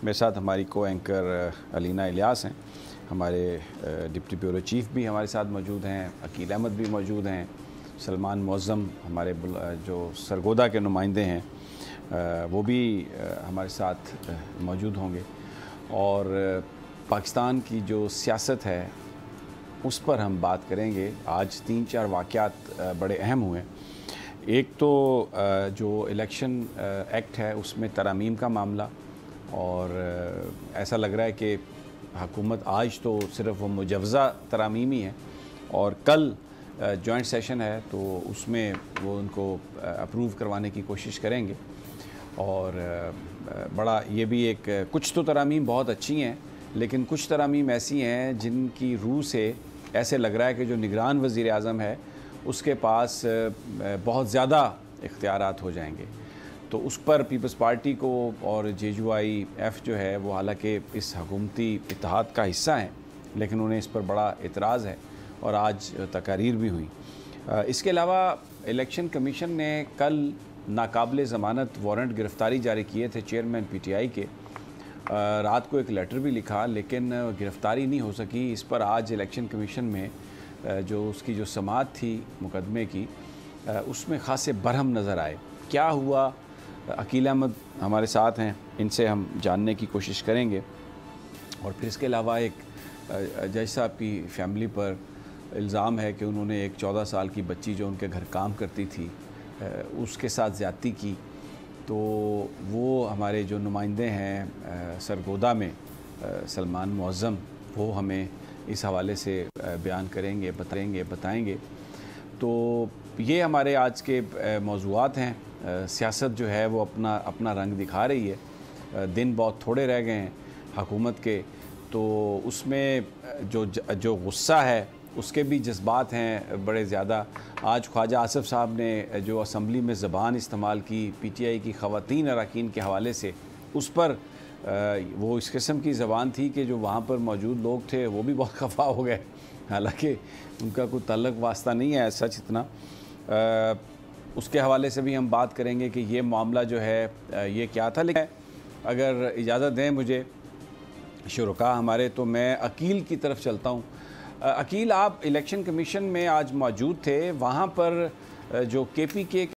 मेरे साथ हमारी को एंकर अलीना इलियास हैं, हमारे डिप्टी ब्यूरो चीफ भी हमारे साथ मौजूद हैं, अकील अहमद भी मौजूद हैं, सलमान मुअज़्ज़म हमारे जो सरगोदा के नुमाइंदे हैं वो भी हमारे साथ मौजूद होंगे। और पाकिस्तान की जो सियासत है उस पर हम बात करेंगे। आज 3-4 वाक़यात बड़े अहम हुए। एक तो जो इलेक्शन एक्ट है उसमें तरमीम का मामला, और ऐसा लग रहा है कि हुकूमत आज तो सिर्फ वो मुजव्ज़ा तरमीम ही है, और कल जॉइंट सेशन है तो उसमें वो उनको अप्रूव करवाने की कोशिश करेंगे। और बड़ा ये भी एक कुछ तो तरमीम बहुत अच्छी हैं, लेकिन कुछ तरमीम ऐसी हैं जिनकी रूह से ऐसे लग रहा है कि जो निगरान वज़ीर आज़म है उसके पास बहुत ज़्यादा इख्तियारात हो जाएंगे। तो उस पर पीपल्स पार्टी को और JUIF जो है वो हालांकि इस हुकूमती इत्तेहाद का हिस्सा हैं, लेकिन उन्हें इस पर बड़ा एतराज़ है और आज तकारीर भी हुई। इसके अलावा इलेक्शन कमीशन ने कल नाकाबिल ज़मानत वारंट गिरफ़्तारी जारी किए थे चेयरमैन PTI के। रात को एक लेटर भी लिखा, लेकिन गिरफ़्तारी नहीं हो सकी। इस पर आज इलेक्शन कमीशन में जो उसकी जो समाअत थी मुकदमे की, उसमें ख़ासे बरहम नज़र आए। क्या हुआ? अकील अहमद हमारे साथ हैं, इनसे हम जानने की कोशिश करेंगे। और फिर इसके अलावा एक जज साहब की फ़ैमिली पर इल्ज़ाम है कि उन्होंने एक 14 साल की बच्ची जो उनके घर काम करती थी उसके साथ ज़्यादती की। तो वो हमारे जो नुमाइंदे हैं सरगोदा में सलमान मुअज़्ज़म, वो हमें इस हवाले से बयान करेंगे, बताएंगे। तो ये हमारे आज के मौज़ूआत हैं। सियासत जो है वो अपना रंग दिखा रही है। दिन बहुत थोड़े रह गए हैं हुकूमत के, तो उसमें जो गुस्सा है उसके भी जज्बात हैं बड़े ज़्यादा। आज ख्वाजा आसिफ साहब ने जो असम्बली में ज़बान इस्तेमाल की PTI की ख़वातीन अरकान के हवाले से, उस पर वो इस किस्म की ज़बान थी कि जो वहाँ पर मौजूद लोग थे वो भी बहुत खफा हो गए। हालांकि उनका कोई ताल्लुक़ वास्ता नहीं है सच इतना। उसके हवाले से भी हम बात करेंगे कि ये मामला जो है ये क्या था। लेकिन अगर इजाज़त दें मुझे शुरका हमारे, तो मैं अकील की तरफ चलता हूँ। अकील, आप इलेक्शन कमीशन में आज मौजूद थे, वहाँ पर जो KPK